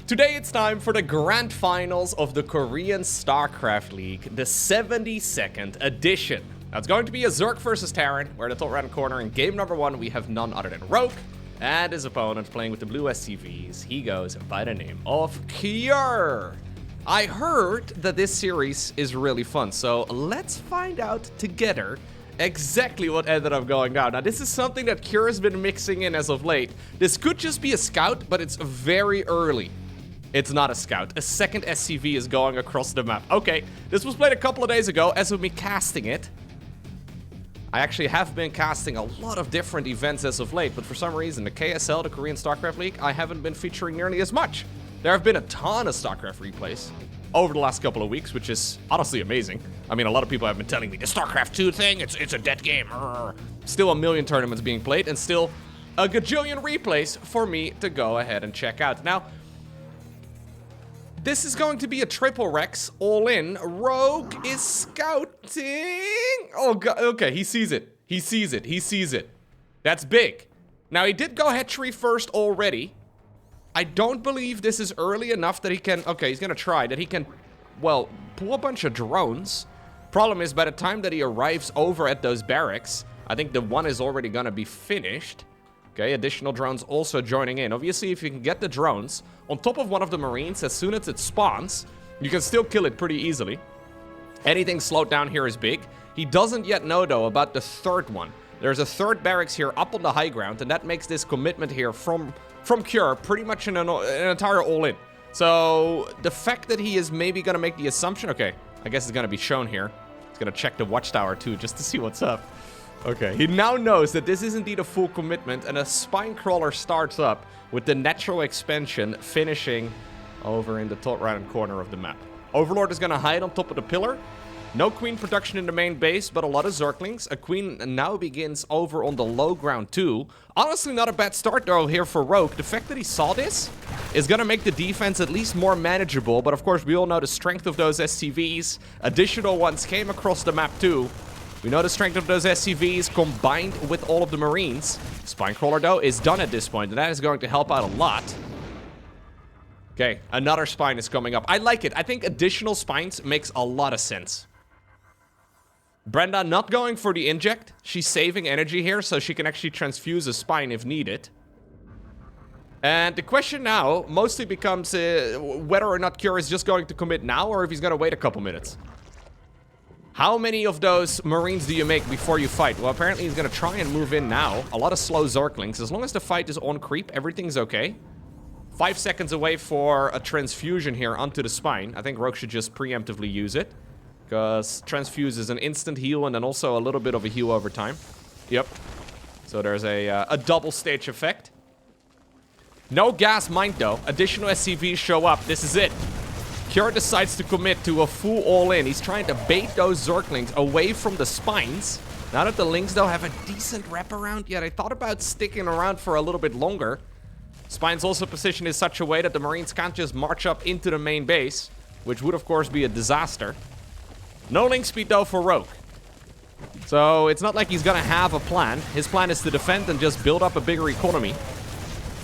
Today it's time for the grand finals of the Korean StarCraft League, the 72nd edition. Now it's going to be a Zerg versus Terran. We're in the top right corner. In game number 1, we have none other than Rogue, and his opponent playing with the blue SCVs. He goes by the name of Kijkwijzer. I heard that this series is really fun, so let's find out together exactly what ended up going down. Now, this is something that Cure has been mixing in as of late. This could just be a scout, but it's very early. It's not a scout. A second SCV is going across the map. Okay, this was played a couple of days ago as of me casting it. I actually have been casting a lot of different events as of late, but for some reason, the KSL, the Korean StarCraft League, I haven't been featuring nearly as much. There have been a ton of StarCraft replays over the last couple of weeks, which is honestly amazing. I mean, a lot of people have been telling me the StarCraft 2 thing, it's a dead game. Still a million tournaments being played and still a gajillion replays for me to go ahead and check out. Now, this is going to be a triple Rex all in. Rogue is scouting. Oh, God. Okay, he sees it. He sees it. He sees it. That's big. Now, he did go hatchery first already. I don't believe this is early enough that he can... Okay, he's gonna try. That he can, well, pull a bunch of drones. Problem is, by the time that he arrives over at those barracks, I think the one is already gonna be finished. Okay, additional drones also joining in. Obviously, if you can get the drones on top of one of the Marines, as soon as it spawns, you can still kill it pretty easily. Anything slowed down here is big. He doesn't yet know, though, about the third one. There's a third barracks here up on the high ground, and that makes this commitment here from Cure pretty much an entire all-in. So the fact that he is maybe going to make the assumption... Okay, I guess it's going to be shown here. He's going to check the watchtower too, just to see what's up. Okay, he now knows that this is indeed a full commitment, and a spine crawler starts up with the natural expansion finishing over in the top right corner of the map. Overlord is going to hide on top of the pillar. No queen production in the main base, but a lot of Zerglings. A queen now begins over on the low ground too. Honestly, not a bad start though here for Rogue. The fact that he saw this is going to make the defense at least more manageable. But of course, we all know the strength of those SCVs. Additional ones came across the map too. We know the strength of those SCVs combined with all of the Marines. Spinecrawler though is done at this point, and that is going to help out a lot. Okay, another spine is coming up. I like it. I think additional spines makes a lot of sense. Brenda not going for the inject. She's saving energy here so she can actually transfuse a spine if needed. And the question now mostly becomes whether or not Cure is just going to commit now or if he's going to wait a couple minutes. How many of those Marines do you make before you fight? Well, apparently he's going to try and move in now. A lot of slow Zerglings. As long as the fight is on creep, everything's okay. 5 seconds away for a transfusion here onto the spine. I think Rogue should just preemptively use it, because transfuse is an instant heal and then also a little bit of a heal over time. Yep. So there's a double stage effect. No gas mined though. Additional SCVs show up. This is it. Cure decides to commit to a full all-in. He's trying to bait those Zerglings away from the spines. Now that the Lings though have a decent wraparound, yet I thought about sticking around for a little bit longer. Spines also positioned in such a way that the Marines can't just march up into the main base, which would of course be a disaster. No link speed though for Rogue. So it's not like he's gonna have a plan. His plan is to defend and just build up a bigger economy.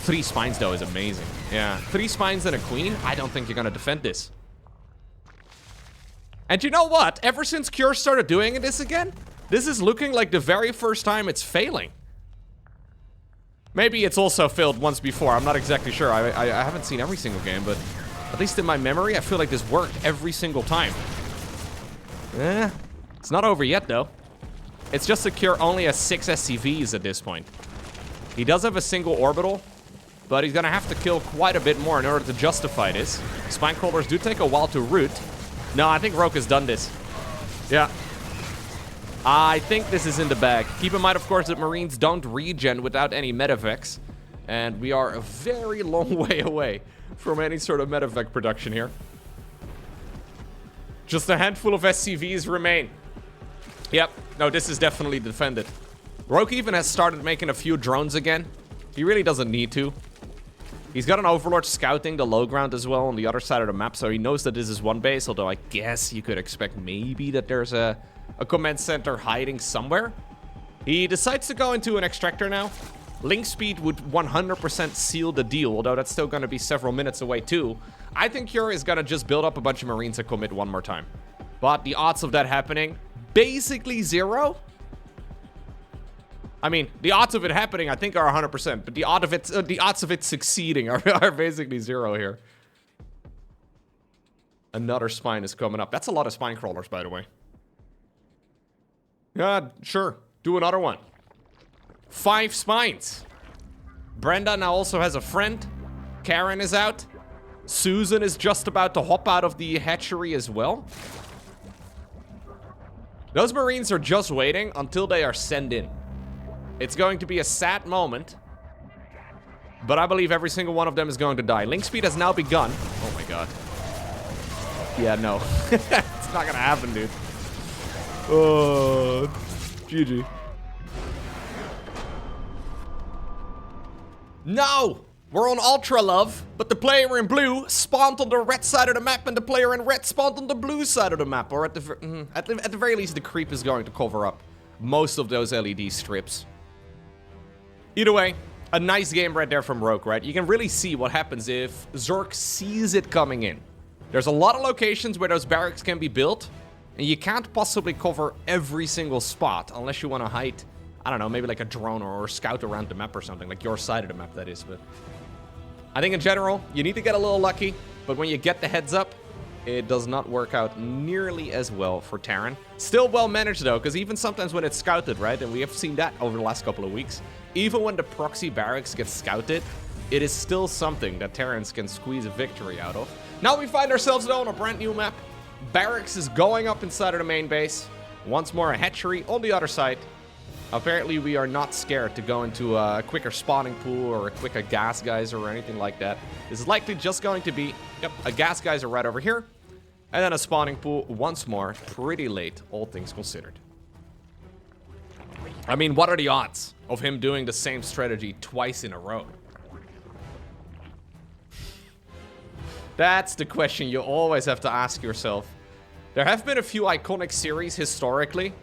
3 spines though is amazing. Yeah, 3 spines and a queen. I don't think you're gonna defend this. And you know what? Ever since Cure started doing this again, this is looking like the very first time it's failing. Maybe it's also failed once before. I'm not exactly sure. I haven't seen every single game, but at least in my memory, I feel like this worked every single time. It's not over yet, though. It's just that Cure only has 6 SCVs at this point. He does have a single orbital, but he's gonna have to kill quite a bit more in order to justify this. Spinecrawlers do take a while to root. No, I think Rogue has done this. Yeah. I think this is in the bag. Keep in mind, of course, that Marines don't regen without any medevacs. And we are a very long way away from any sort of medevac production here. Just a handful of SCVs remain. Yep. No, this is definitely defended. Rogue even has started making a few drones again. He really doesn't need to. He's got an Overlord scouting the low ground as well on the other side of the map, so he knows that this is one base, although I guess you could expect maybe that there's a command center hiding somewhere. He decides to go into an extractor now. Link speed would 100% seal the deal, although that's still going to be several minutes away too. I think Cure is going to just build up a bunch of Marines and commit one more time. But the odds of that happening, basically 0. I mean, the odds of it happening, I think, are 100%. But the odds of it succeeding are basically 0 here. Another spine is coming up. That's a lot of spine crawlers, by the way. Yeah, sure. Do another one. 5 spines. Brenda now also has a friend. Karen is out. Susan is just about to hop out of the hatchery as well. Those Marines are just waiting until they are sent in. It's going to be a sad moment. But I believe every single one of them is going to die. Link speed has now begun. Oh my god. Yeah, no. It's not gonna happen, dude. Oh, GG. No! We're on Ultra Love, but the player in blue spawned on the red side of the map and the player in red spawned on the blue side of the map. Or at the very least, the creep is going to cover up most of those LED strips. Either way, a nice game right there from Rogue, right? You can really see what happens if Zerg sees it coming in. There's a lot of locations where those barracks can be built, and you can't possibly cover every single spot unless you want to hide, I don't know, maybe like a drone or scout around the map or something, like your side of the map, that is. But I think in general, you need to get a little lucky, but when you get the heads up, it does not work out nearly as well for Terran. Still well managed though, because even sometimes when it's scouted, right, and we have seen that over the last couple of weeks, even when the proxy barracks get scouted, it is still something that Terrans can squeeze a victory out of. Now we find ourselves though on a brand new map. Barracks is going up inside of the main base. Once more a hatchery on the other side. Apparently we are not scared to go into a quicker spawning pool or a quicker gas geyser or anything like that. This is likely just going to be, yep, a gas geyser right over here. And then a spawning pool once more, pretty late, all things considered. I mean, what are the odds of him doing the same strategy twice in a row? That's the question you always have to ask yourself. There have been a few iconic series historically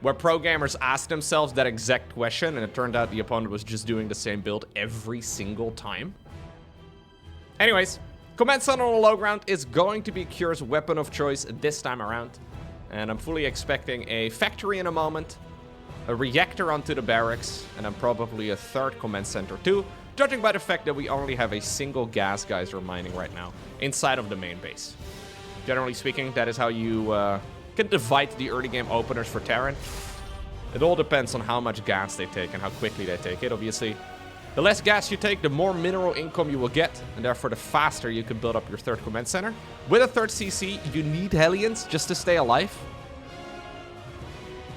where pro gamers asked themselves that exact question, and it turned out the opponent was just doing the same build every single time. Anyways, Command Center on the low ground is going to be Cure's weapon of choice this time around. And I'm fully expecting a factory in a moment, a reactor onto the barracks, and then probably a third command center too, judging by the fact that we only have a single gas geyser mining right now inside of the main base. Generally speaking, that is how you can divide the early game openers for Terran. It all depends on how much gas they take and how quickly they take it. Obviously, the less gas you take, the more mineral income you will get, and therefore the faster you can build up your third command center. With a third CC, you need Hellions just to stay alive.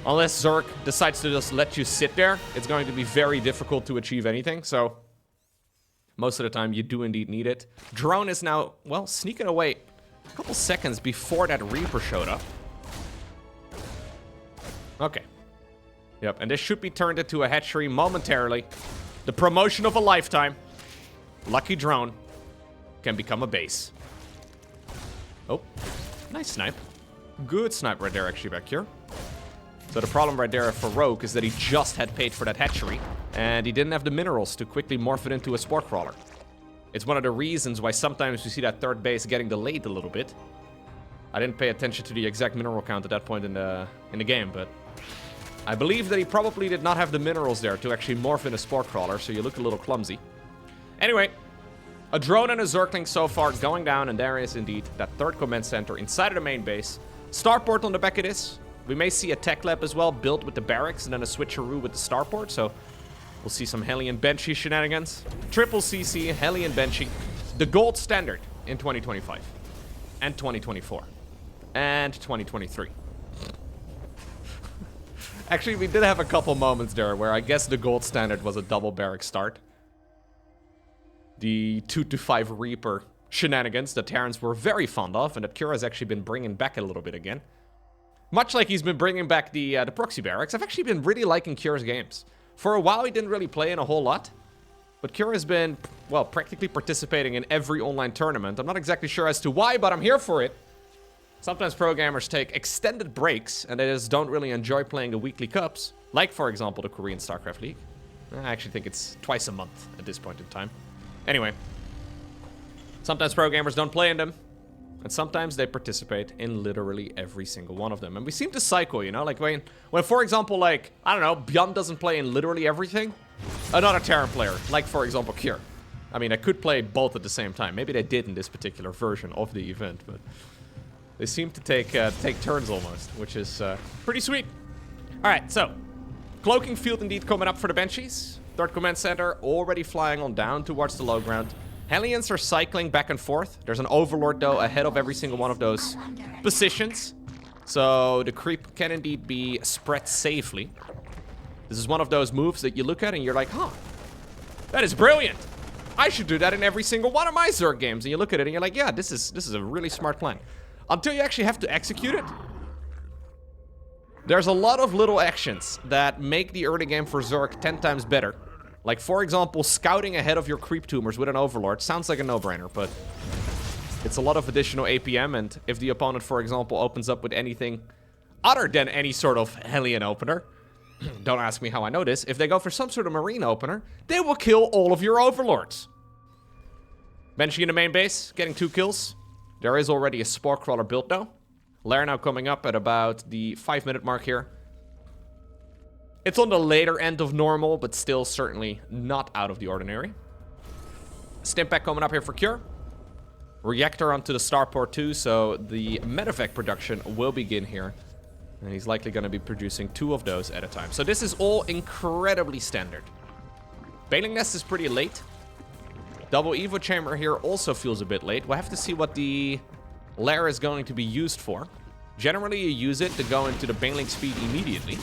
Unless Zerg decides to just let you sit there, it's going to be very difficult to achieve anything, so most of the time you do indeed need it. Drone is now, well, sneaking away a couple seconds before that Reaper showed up. Okay. Yep, and this should be turned into a hatchery momentarily. The promotion of a lifetime. Lucky drone can become a base. Oh, nice snipe. Good snipe right there, actually, back here. So the problem right there for Rogue is that he just had paid for that hatchery, and he didn't have the minerals to quickly morph it into a spore crawler. It's one of the reasons why sometimes you see that third base getting delayed a little bit. I didn't pay attention to the exact mineral count at that point in the game, but I believe that he probably did not have the minerals there to actually morph in a spore crawler, so you look a little clumsy. Anyway, a drone and a Zergling so far going down, and there is indeed that third command center inside of the main base. Starport on the back of this. We may see a tech lab as well, built with the barracks, and then a switcheroo with the starport, so we'll see some Hellion Benchy shenanigans. Triple CC, Hellion Benchy. The gold standard in 2025. And 2024. And 2023. Actually, we did have a couple moments there where I guess the gold standard was a double barrack start. The 2-5 Reaper shenanigans that Terrans were very fond of, and that Cure has actually been bringing back a little bit again. Much like he's been bringing back the proxy barracks, I've actually been really liking Cure's games. For a while, he didn't really play in a whole lot, but Cure has been, well, practically participating in every online tournament. I'm not exactly sure as to why, but I'm here for it. Sometimes pro gamers take extended breaks, and they just don't really enjoy playing the weekly cups, like, for example, the Korean StarCraft League. I actually think it's twice a month at this point in time. Anyway. Sometimes pro gamers don't play in them. And sometimes they participate in literally every single one of them. And we seem to cycle, you know? Like when for example, like, I don't know, Beyond doesn't play in literally everything. Another Terran player, like for example, Kier. I mean, I could play both at the same time. Maybe they did in this particular version of the event, but they seem to take turns almost, which is pretty sweet. All right, so cloaking field indeed coming up for the Banshees. Third command center already flying on down towards the low ground. Hellions are cycling back and forth. There's an Overlord, though, ahead of every single one of those positions. So the creep can indeed be spread safely. This is one of those moves that you look at and you're like, huh, that is brilliant. I should do that in every single one of my Zerg games. And you look at it and you're like, yeah, this is a really smart plan. Until you actually have to execute it. There's a lot of little actions that make the early game for Zerg 10 times better. Like, for example, scouting ahead of your creep tumors with an Overlord. Sounds like a no-brainer, but it's a lot of additional APM, and if the opponent, for example, opens up with anything other than any sort of Hellion opener, don't ask me how I know this, if they go for some sort of Marine opener, they will kill all of your Overlords. Banshee in the main base, getting 2 kills. There is already a Spore Crawler built, though. Lair now coming up at about the 5-minute mark here. It's on the later end of normal, but still certainly not out of the ordinary. Stimpak coming up here for Cure. Reactor onto the Starport 2, so the medevac production will begin here. And he's likely going to be producing 2 of those at a time. So this is all incredibly standard. Bailing Nest is pretty late. Double Evo Chamber here also feels a bit late. We'll have to see what the Lair is going to be used for. Generally, you use it to go into the Bailing speed immediately.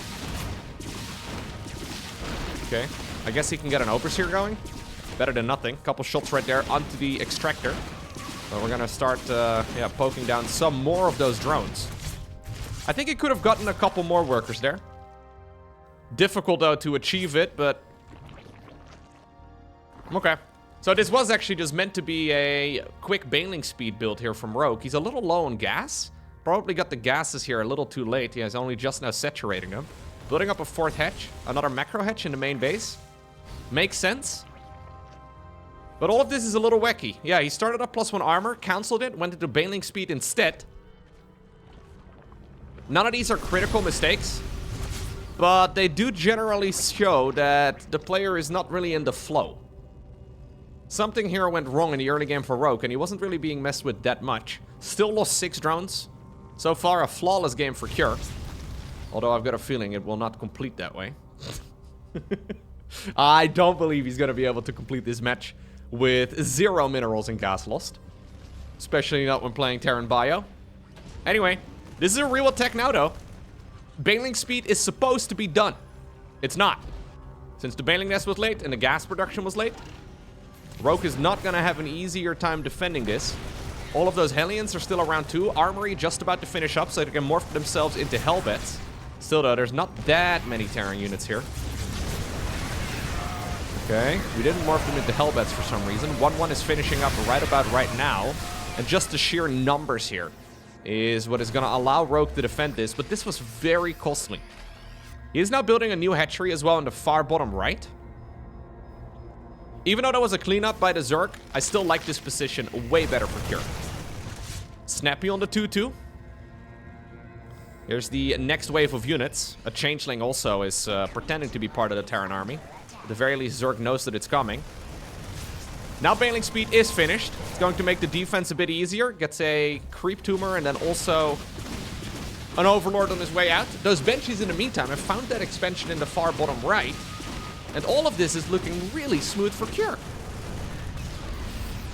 Okay, I guess he can get an Overseer going. Better than nothing. Couple shots right there onto the Extractor. But we're gonna start, poking down some more of those drones. I think he could have gotten a couple more workers there. Difficult, though, to achieve it, but... Okay. So this was actually just meant to be a quick Bailing speed build here from Rogue. He's a little low on gas. Probably got the gases here a little too late. He has only just now saturating them. Building up a 4th hatch. Another macro hatch in the main base. Makes sense. But all of this is a little wacky. Yeah, he started up +1 armor, cancelled it, went into Bailing speed instead. None of these are critical mistakes. But they do generally show that the player is not really in the flow. Something here went wrong in the early game for Rogue, and he wasn't really being messed with that much. Still lost 6 drones. So far, a flawless game for Cure. Although I've got a feeling it will not complete that way. I don't believe he's going to be able to complete this match with 0 minerals and gas lost. Especially not when playing Terran Bio. Anyway, this is a real attack now, though. Bailing speed is supposed to be done. It's not. Since the Bailing Nest was late and the gas production was late, Rogue is not going to have an easier time defending this. All of those Hellions are still around too. Armory just about to finish up so they can morph themselves into Hellbats. Still, though, there's not that many Terran units here. Okay, we didn't morph them into Hellbats for some reason. 1-1 is finishing up right about right now. And just the sheer numbers here is what is going to allow Rogue to defend this. But this was very costly. He is now building a new hatchery as well in the far bottom right. Even though that was a cleanup by the Zerg, I still like this position way better for Cure. Snappy on the 2-2. Here's the next wave of units. A Changeling also is pretending to be part of the Terran army. At the very least, Zerg knows that it's coming. Now Bailing speed is finished. It's going to make the defense a bit easier. Gets a Creep Tumor and then also an Overlord on his way out. Those Banshees in the meantime have found that expansion in the far bottom right. And all of this is looking really smooth for Cure.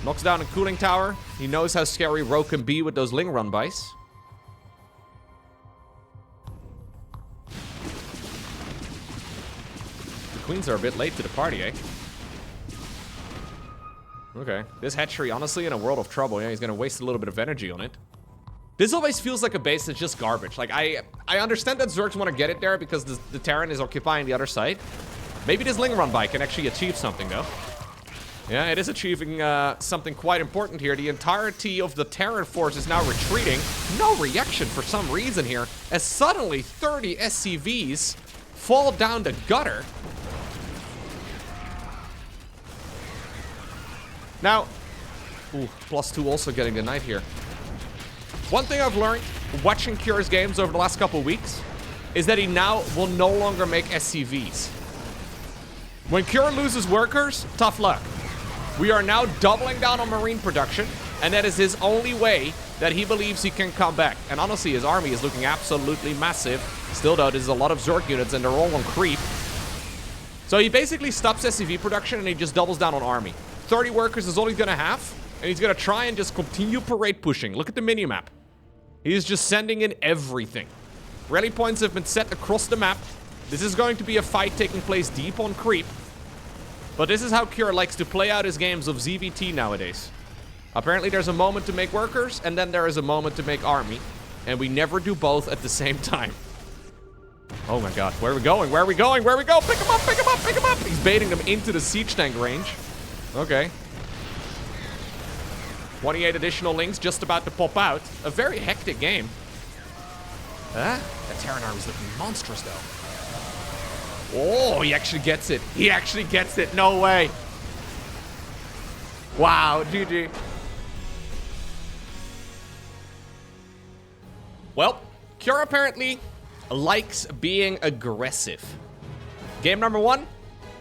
Knocks down a cooling tower. He knows how scary Rogue can be with those Ling Run buys. The Queens are a bit late to the party, eh? Okay. This hatchery, honestly, in a world of trouble. Yeah, he's going to waste a little bit of energy on it. This always feels like a base that's just garbage. Like, I understand that Zergs want to get it there because the Terran is occupying the other side. Maybe this Ling Run bike can actually achieve something, though. Yeah, it is achieving something quite important here. The entirety of the Terran force is now retreating. No reaction for some reason here, as suddenly 30 SCVs fall down the gutter. Now, ooh, +2 also getting the knight here. One thing I've learned watching Cure's games over the last couple of weeks is that he now will no longer make SCVs. When Cure loses workers, tough luck. We are now doubling down on marine production, and that is his only way that he believes he can come back. And honestly, his army is looking absolutely massive. Still though, there's a lot of Zerg units and they're all on creep. So he basically stops SCV production and he just doubles down on army. 30 workers is all he's gonna have, and he's gonna try and just continue parade pushing. Look at the minimap. He's just sending in everything. Rally points have been set across the map. This is going to be a fight taking place deep on creep. But this is how Cure likes to play out his games of ZVT nowadays. Apparently there's a moment to make workers, and then there is a moment to make army. And we never do both at the same time. Oh my god, where are we going? Where are we going? Where are we going? Pick him up, pick him up, pick him up! He's baiting them into the siege tank range. Okay. 28 additional links just about to pop out. A very hectic game. That Terran army's looking monstrous though. Oh, he actually gets it. He actually gets it. No way. Wow, GG. Well, Cure apparently likes being aggressive. Game number 1,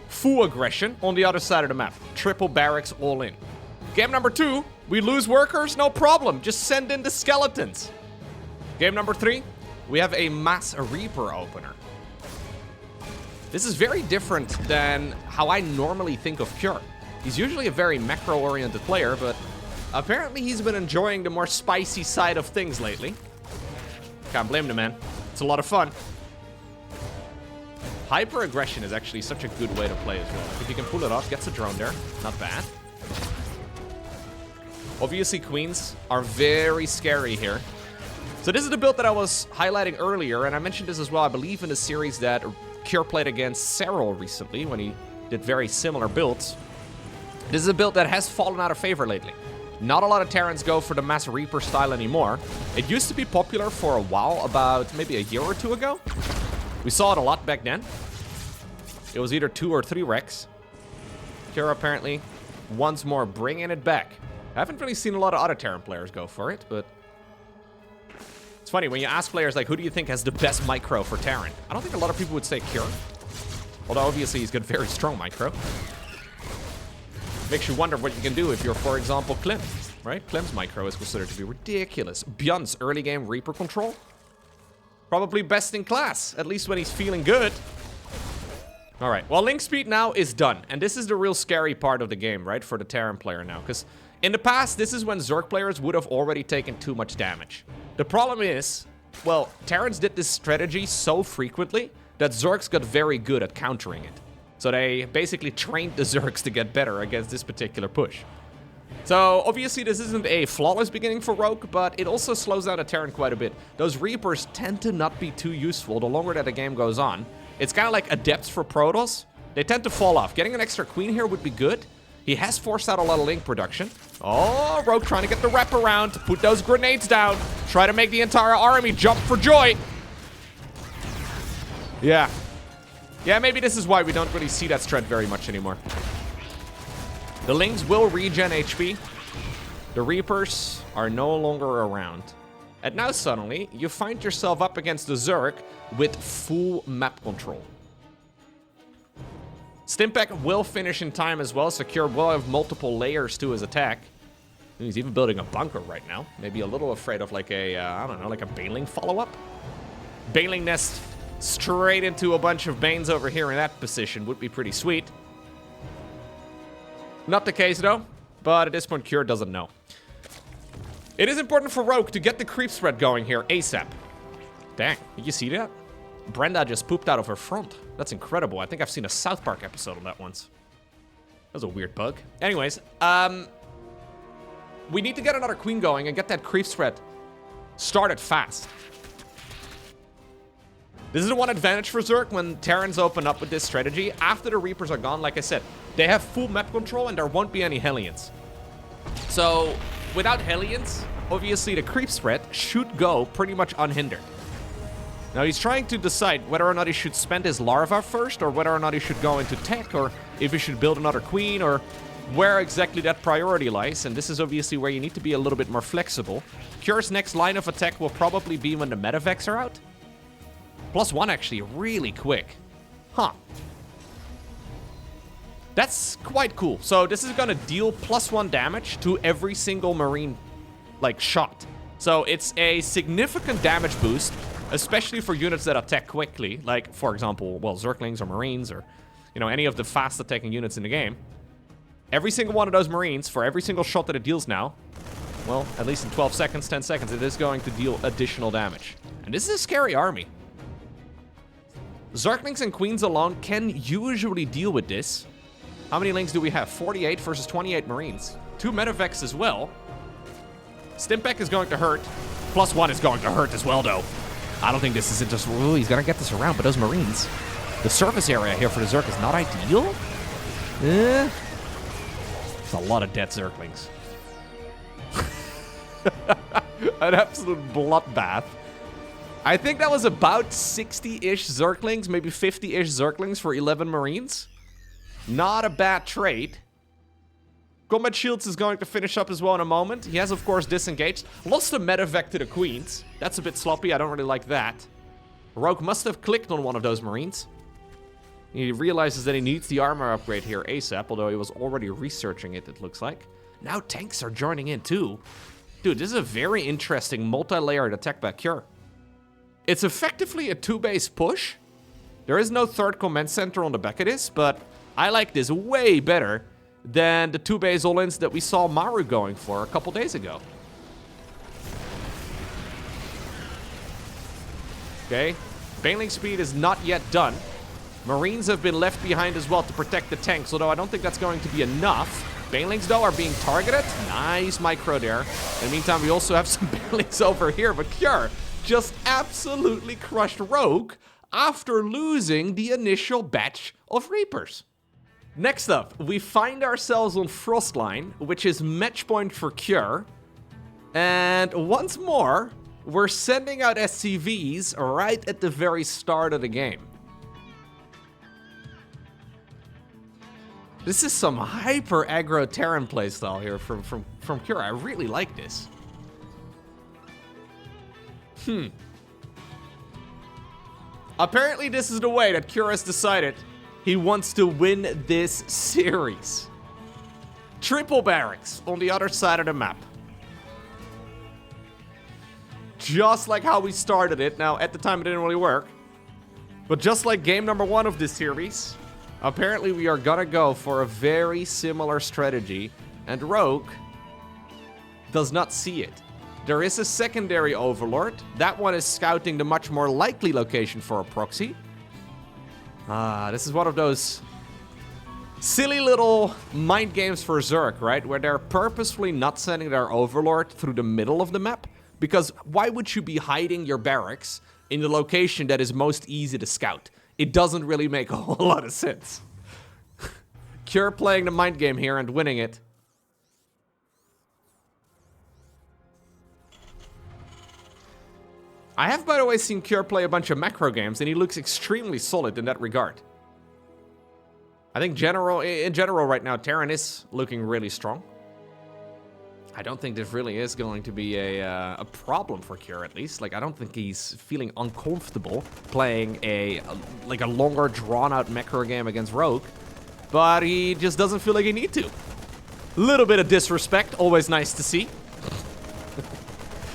full aggression on the other side of the map. Triple barracks all in. Game number 2, we lose workers, no problem. Just send in the skeletons. Game number 3, we have a mass Reaper opener. This is very different than how I normally think of Cure. He's usually a very macro-oriented player, but apparently he's been enjoying the more spicy side of things lately. Can't blame the man. It's a lot of fun. Hyper-aggression is actually such a good way to play as well. If you can pull it off, gets a drone there. Not bad. Obviously, queens are very scary here. So this is the build that I was highlighting earlier, and I mentioned this as well, I believe, in the series that Cure played against Serral recently, when he did very similar builds. This is a build that has fallen out of favor lately. Not a lot of Terrans go for the Mass Reaper style anymore. It used to be popular for a while, about maybe a year or two ago. We saw it a lot back then. It was either 2 or 3 wrecks. Cure apparently once more bringing it back. I haven't really seen a lot of other Terran players go for it, but it's funny when you ask players like, who do you think has the best micro for Terran? I don't think a lot of people would say Cure. Although obviously he's got very strong micro. Makes you wonder what you can do if you're, for example, Clem, right? Clem's micro is considered to be ridiculous. Bjorn's early game Reaper control, probably best in class, at least when he's feeling good. All right, well, link speed now is done. And this is the real scary part of the game, right, for the Terran player now. Because in the past, this is when Zerg players would have already taken too much damage. The problem is, well, Terrans did this strategy so frequently that Zergs got very good at countering it. So they basically trained the Zergs to get better against this particular push. So obviously this isn't a flawless beginning for Rogue, but it also slows down a Terran quite a bit. Those Reapers tend to not be too useful the longer that the game goes on. It's kind of like Adepts for Protoss. They tend to fall off. Getting an extra Queen here would be good. He has forced out a lot of link production. Oh, Rogue trying to get the wraparound, put those grenades down, try to make the entire army jump for joy. Yeah. Yeah, maybe this is why we don't really see that strat very much anymore. The Lings will regen HP. The Reapers are no longer around. And now suddenly, you find yourself up against the Zerg with full map control. Stimpack will finish in time as well. Secure will have multiple layers to his attack. He's even building a bunker right now. Maybe a little afraid of like a, I don't know, like a Baneling follow-up? Baneling nest straight into a bunch of Banes over here in that position would be pretty sweet. Not the case though, but at this point Cure doesn't know. It is important for Rogue to get the creep spread going here ASAP. Dang, did you see that? Brenda just pooped out of her front. That's incredible. I think I've seen a South Park episode on that once. That was a weird bug. Anyways, we need to get another queen going and get that creep spread started fast. This is the one advantage for Zerg when Terrans open up with this strategy. After the Reapers are gone, like I said, they have full map control and there won't be any Hellions. So, without Hellions, obviously the creep spread should go pretty much unhindered. Now he's trying to decide whether or not he should spend his larva first, or whether or not he should go into tech, or if he should build another queen, or where exactly that priority lies, and this is obviously where you need to be a little bit more flexible. Cure's next line of attack will probably be when the Medivacs are out. +1 actually, really quick. Huh. That's quite cool. So this is gonna deal +1 damage to every single Marine, like, shot. So it's a significant damage boost, especially for units that attack quickly, like, for example, well, Zerglings or Marines or, you know, any of the fast attacking units in the game. Every single one of those Marines, for every single shot that it deals now, well, at least in 12 seconds, 10 seconds, it is going to deal additional damage. And this is a scary army. Zerglings and Queens alone can usually deal with this. How many links do we have? 48 versus 28 Marines. 2 Medivacs as well. Stimpack is going to hurt. +1 is going to hurt as well, though. I don't think this is just... Ooh, he's going to get this around, but those Marines... The surface area here for the Zerg is not ideal. It's a lot of dead Zerglings. An absolute bloodbath. I think that was about 60-ish Zerglings, maybe 50-ish Zerglings for 11 Marines. Not a bad trade. Combat Shields is going to finish up as well in a moment. He has, of course, disengaged. Lost a Medivac to the Queens. That's a bit sloppy. I don't really like that. Rogue must have clicked on one of those Marines. He realizes that he needs the armor upgrade here ASAP, although he was already researching it, it looks like. Now tanks are joining in too. Dude, this is a very interesting multi-layered attack by Cure. It's effectively a 2-base push. There is no third command center on the back of this, but I like this way better than the 2-base all-ins that we saw Maru going for a couple days ago. Okay, Baneling speed is not yet done. Marines have been left behind as well to protect the tanks, although I don't think that's going to be enough. Banelings, though, are being targeted. Nice micro there. In the meantime, we also have some Banelings over here, but Cure just absolutely crushed Rogue after losing the initial batch of Reapers. Next up, we find ourselves on Frostline, which is match point for Cure. And once more, we're sending out SCVs right at the very start of the game. This is some hyper aggro Terran playstyle here from Cure. I really like this. Apparently this is the way that Cure has decided he wants to win this series. Triple barracks on the other side of the map. Just like how we started it. Now, at the time it didn't really work. But just like game number 1 of this series, apparently we are gonna go for a very similar strategy. And Rogue does not see it. There is a secondary Overlord. That one is scouting the much more likely location for a proxy. This is one of those silly little mind games for Zerg, right? Where they're purposefully not sending their Overlord through the middle of the map. Because why would you be hiding your barracks in the location that is most easy to scout? It doesn't really make a whole lot of sense. Cure playing the mind game here and winning it. I have, by the way, seen Cure play a bunch of macro games, and he looks extremely solid in that regard. I think in general right now, Terran is looking really strong. I don't think this really is going to be a problem for Cure, at least. Like, I don't think he's feeling uncomfortable playing a longer, drawn-out macro game against Rogue. But he just doesn't feel like he need to. Little bit of disrespect, always nice to see.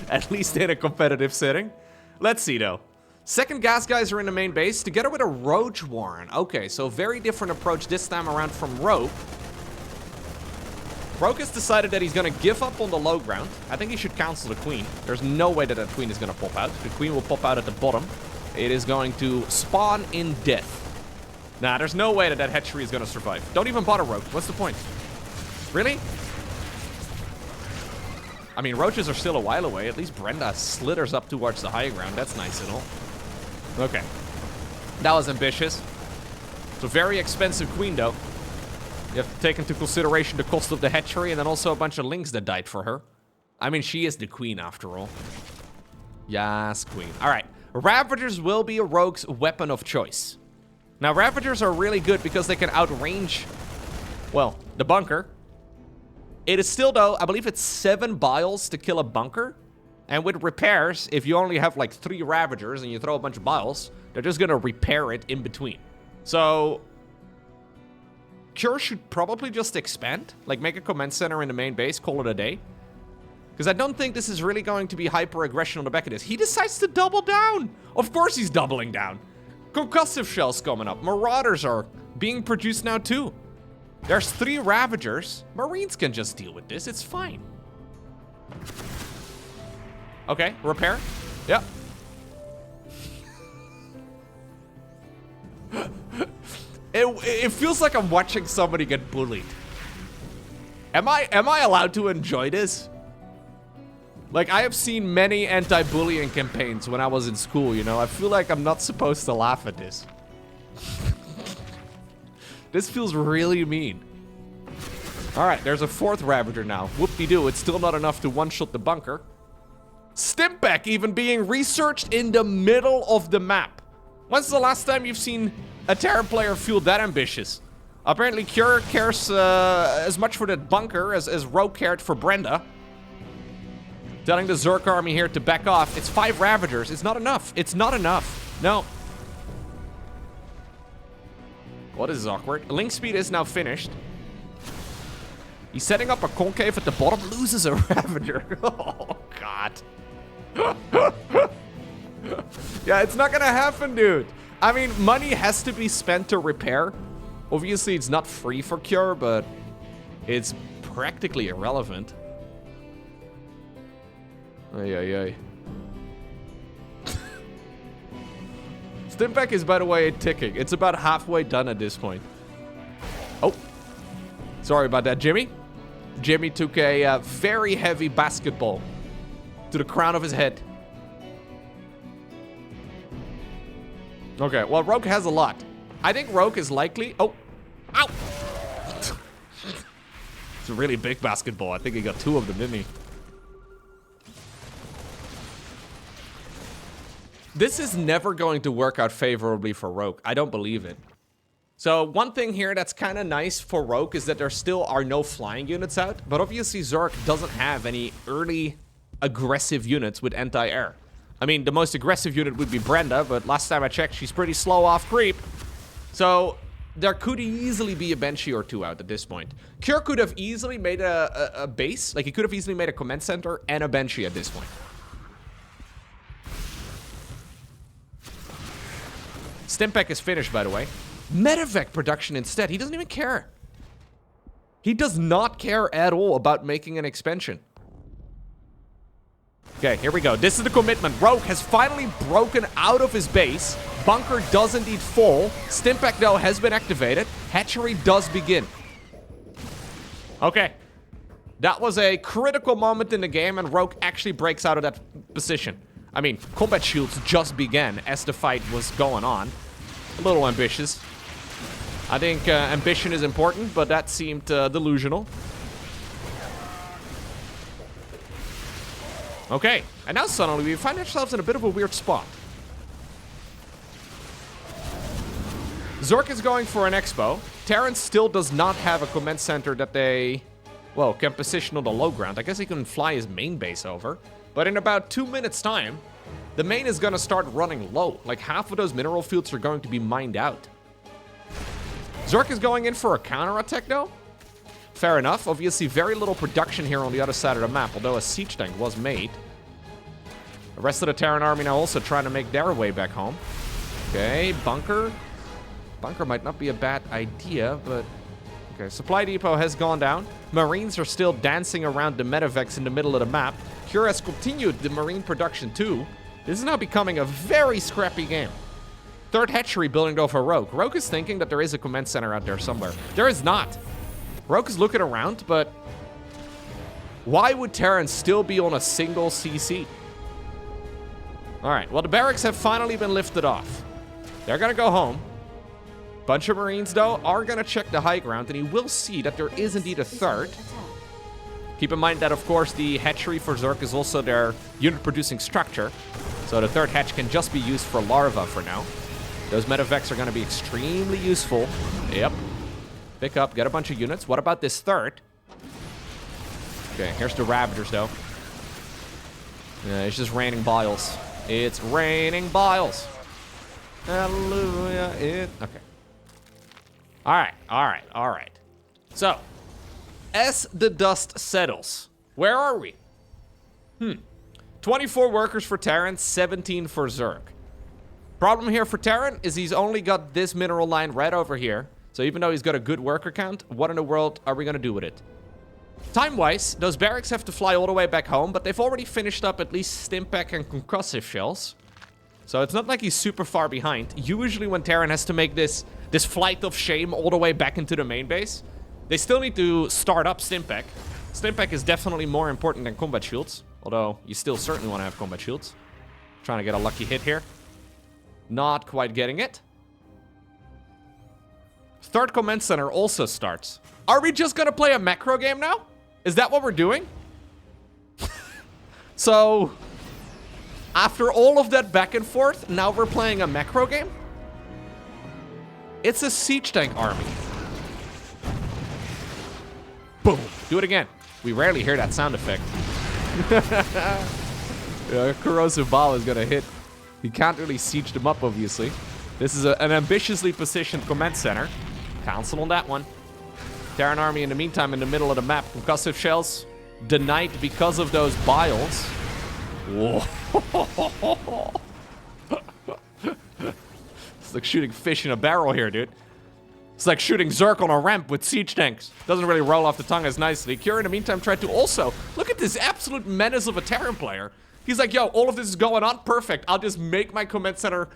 At least in a competitive setting. Let's see, though. Second gas guys are in the main base, together with a Roach Warren. Okay, so very different approach this time around from Rogue. Rogue has decided that he's going to give up on the low ground. I think he should cancel the Queen. There's no way that that Queen is going to pop out. The Queen will pop out at the bottom. It is going to spawn in death. Nah, there's no way that that hatchery is going to survive. Don't even bother, Rogue. What's the point? Really? I mean, roaches are still a while away. At least Brenda slithers up towards the high ground. That's nice and all. Okay. That was ambitious. It's a very expensive Queen, though. You have to take into consideration the cost of the hatchery and then also a bunch of lings that died for her. I mean, she is the Queen after all. Yes, Queen. All right. Ravagers will be a Rogue's weapon of choice. Now, Ravagers are really good because they can outrange, well, the bunker. It is still, though, I believe it's 7 biles to kill a bunker. And with repairs, if you only have like 3 Ravagers and you throw a bunch of biles, they're just gonna repair it in between. So, Cure should probably just expand. Like, make a command center in the main base, call it a day. Because I don't think this is really going to be hyper-aggression on the back of this. He decides to double down. Of course he's doubling down. Concussive shells coming up. Marauders are being produced now too. There's 3 Ravagers. Marines can just deal with this. It's fine. Okay, repair. Yep. It feels like I'm watching somebody get bullied. Am I allowed to enjoy this? Like, I have seen many anti-bullying campaigns when I was in school, you know? I feel like I'm not supposed to laugh at this. This feels really mean. Alright, there's a 4th Ravager now. Whoop-de-doo, it's still not enough to one-shot the bunker. Stimpak even being researched in the middle of the map. When's the last time you've seen a Terran player feel that ambitious? Apparently Cure cares as much for that bunker as Rogue cared for Brenda. Telling the Zerg army here to back off. It's 5 Ravagers. It's not enough. It's not enough. No. What is awkward? Link speed is now finished. He's setting up a concave at the bottom. Loses a Ravager. Oh, God. Yeah, it's not gonna happen, dude. I mean, money has to be spent to repair. Obviously, it's not free for Cure, but it's practically irrelevant. Ay, ay, ay. Stimpak is, by the way, ticking. It's about halfway done at this point. Oh. Sorry about that, Jimmy. Jimmy took a very heavy basketball to the crown of his head. Okay, well, Rogue has a lot. I think Rogue is likely... Oh. Ow! It's a really big basketball. I think he got 2 of them, didn't he? This is never going to work out favorably for Rogue. I don't believe it. So one thing here that's kind of nice for Rogue is that there still are no flying units out. But obviously Zerg doesn't have any early aggressive units with anti-air. I mean, the most aggressive unit would be Brenda, but last time I checked, she's pretty slow off creep. So there could easily be a Banshee or 2 out at this point. Cure could have easily made a base. Like, he could have easily made a command center and a Banshee at this point. Stimpak is finished, by the way. Medevac production instead. He doesn't even care. He does not care at all about making an expansion. Okay, here we go. This is the commitment. Rogue has finally broken out of his base. Bunker does indeed fall. Stimpak, though, has been activated. Hatchery does begin. Okay. That was a critical moment in the game, and Rogue actually breaks out of that position. I mean, combat shields just began as the fight was going on. A little ambitious. I think ambition is important, but that seemed delusional. Okay, and now suddenly we find ourselves in a bit of a weird spot. Zerg is going for an expo. Terran still does not have a command center that they, well, can position on the low ground. I guess he can fly his main base over. But in about 2 minutes' time, the main is gonna start running low. Like, half of those mineral fields are going to be mined out. Zerg is going in for a counterattack, though. Fair enough. Obviously, very little production here on the other side of the map, although a siege tank was made. The rest of the Terran army now also trying to make their way back home. Okay, bunker. Bunker might not be a bad idea, but... Okay, supply depot has gone down. Marines are still dancing around the medevacs in the middle of the map. Cure has continued the marine production too. This is now becoming a very scrappy game. 3rd hatchery building over Rogue. Rogue is thinking that there is a command center out there somewhere. There is not. Rogue is looking around, but why would Terran still be on a single CC? Alright, well, the barracks have finally been lifted off. They're gonna go home. Bunch of Marines, though, are gonna check the high ground, and he will see that there is indeed a 3rd. Keep in mind that, of course, the hatchery for Zerg is also their unit-producing structure. So the 3rd hatch can just be used for larvae for now. Those medevacs are going to be extremely useful. Yep. Pick up, get a bunch of units. What about this 3rd? Okay, here's the Ravagers, though. Yeah, it's just raining biles. It's raining biles. Hallelujah. Okay. All right. So, as the dust settles, where are we? 24 workers for Terran, 17 for Zerg. Problem here for Terran is he's only got this mineral line right over here. So even though he's got a good worker count, what in the world are we going to do with it? Time-wise, those barracks have to fly all the way back home, but they've already finished up at least Stimpack and concussive shells. So it's not like he's super far behind. Usually when Terran has to make this flight of shame all the way back into the main base, they still need to start up Stimpack. Stimpack is definitely more important than combat shields, although you still certainly want to have combat shields. Trying to get a lucky hit here. Not quite getting it. Third command center also starts. Are we just gonna play a macro game now? Is that what we're doing? So, after all of that back and forth, now we're playing a macro game? It's a siege tank army. Boom. Do it again. We rarely hear that sound effect. Yeah, corrosive ball is gonna hit. He can't really siege them up, obviously. This is an ambitiously positioned command center. Cancel on that one. Terran army in the meantime in the middle of the map. Concussive shells denied because of those biles. Whoa. It's like shooting fish in a barrel here, dude. It's like shooting Zerg on a ramp with siege tanks. Doesn't really roll off the tongue as nicely. Kira in the meantime tried to also... Look at this absolute menace of a Terran player. He's like, yo, all of this is going on. Perfect. I'll just make my command center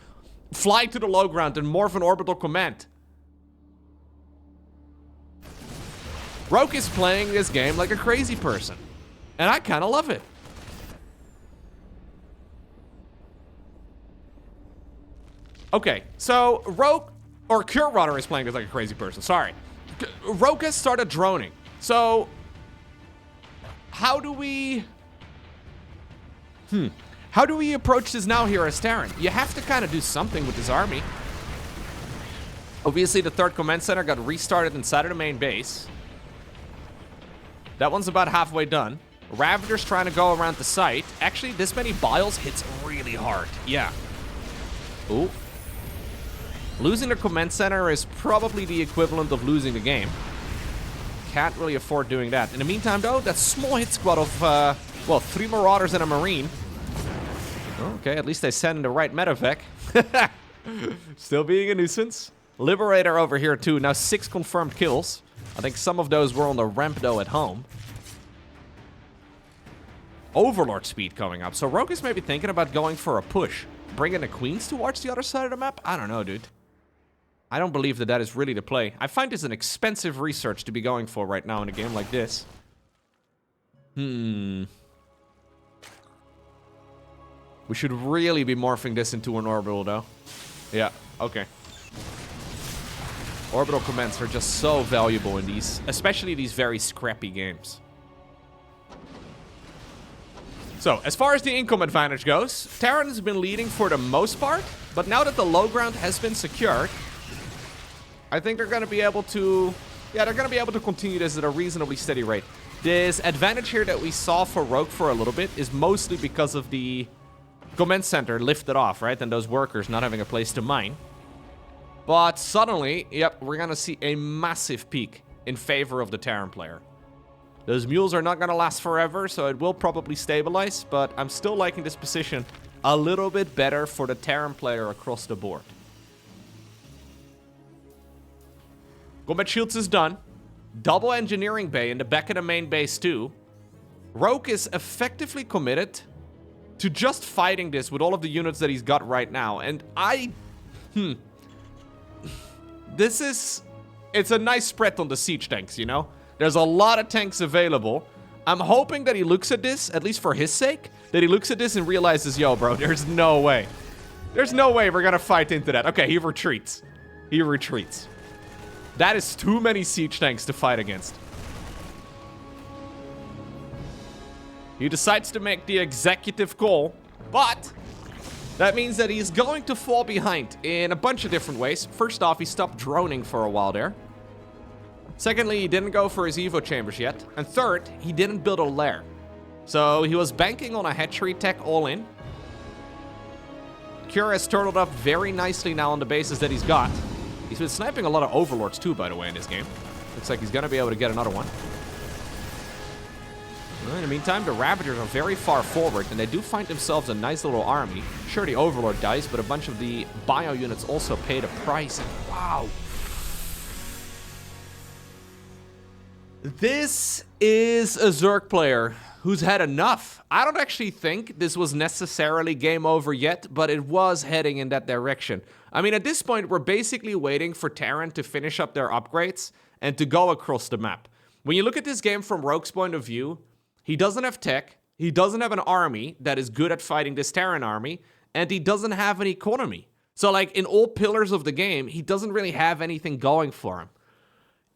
fly to the low ground and morph an orbital command. Roke is playing this game like a crazy person. And I kind of love it. Okay, so Roke, or Cure Runner is playing this like a crazy person, sorry. Roke has started droning. So, how do we... How do we approach this now here as Terran? You have to kind of do something with this army. Obviously, the third command center got restarted inside of the main base. That one's about halfway done. Ravager's trying to go around the site. Actually, this many biles hits really hard. Yeah. Ooh. Losing the command center is probably the equivalent of losing the game. Can't really afford doing that. In the meantime, though, that small hit squad of, well, 3 Marauders and a Marine. Okay, at least they sent in the right medevac. Still being a nuisance. Liberator over here, too. Now 6 confirmed kills. I think some of those were on the ramp, though, at home. Overlord speed coming up. So Rogue is maybe thinking about going for a push. Bringing the Queens towards the other side of the map? I don't know, dude. I don't believe that that is really the play. I find this an expensive research to be going for right now in a game like this. We should really be morphing this into an orbital, though. Yeah, okay. Orbital commands are just so valuable in these, especially these very scrappy games. So, as far as the income advantage goes, Terran has been leading for the most part, but now that the low ground has been secured, I think they're going to be able to... Yeah, they're going to be able to continue this at a reasonably steady rate. This advantage here that we saw for Rogue for a little bit is mostly because of the command center lifted off, right? And those workers not having a place to mine. But suddenly, yep, we're going to see a massive peak in favor of the Terran player. Those mules are not going to last forever, so it will probably stabilize, but I'm still liking this position a little bit better for the Terran player across the board. Combat Shields is done. Double engineering bay in the back of the main base too. Rogue is effectively committed to just fighting this with all of the units that he's got right now. And this is... It's a nice spread on the siege tanks, you know? There's a lot of tanks available. I'm hoping that he looks at this, at least for his sake, that he looks at this and realizes, yo, bro, there's no way. There's no way we're gonna fight into that. Okay, he retreats. He retreats. That is too many siege tanks to fight against. He decides to make the executive call, but that means that he's going to fall behind in a bunch of different ways. First off, he stopped droning for a while there. Secondly, he didn't go for his Evo chambers yet. And third, he didn't build a lair. So he was banking on a hatchery tech all in. Cure has turtled up very nicely now on the bases that he's got. He's been sniping a lot of overlords too, by the way, in this game. Looks like he's going to be able to get another one. Well, in the meantime, the Ravagers are very far forward, and they do find themselves a nice little army. Sure, the Overlord dies, but a bunch of the bio units also pay the price. And wow. This is a Zerg player who's had enough. I don't actually think this was necessarily game over yet, but it was heading in that direction. I mean, at this point, we're basically waiting for Terran to finish up their upgrades and to go across the map. When you look at this game from Rogue's point of view, he doesn't have tech, he doesn't have an army that is good at fighting this Terran army, and he doesn't have an economy. So, like, in all pillars of the game, he doesn't really have anything going for him.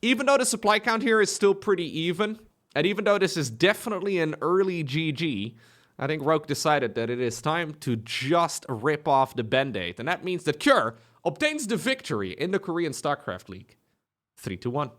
Even though the supply count here is still pretty even, and even though this is definitely an early GG, I think Rogue decided that it is time to just rip off the Band-Aid. And that means that Cure obtains the victory in the Korean StarCraft League. 3-1.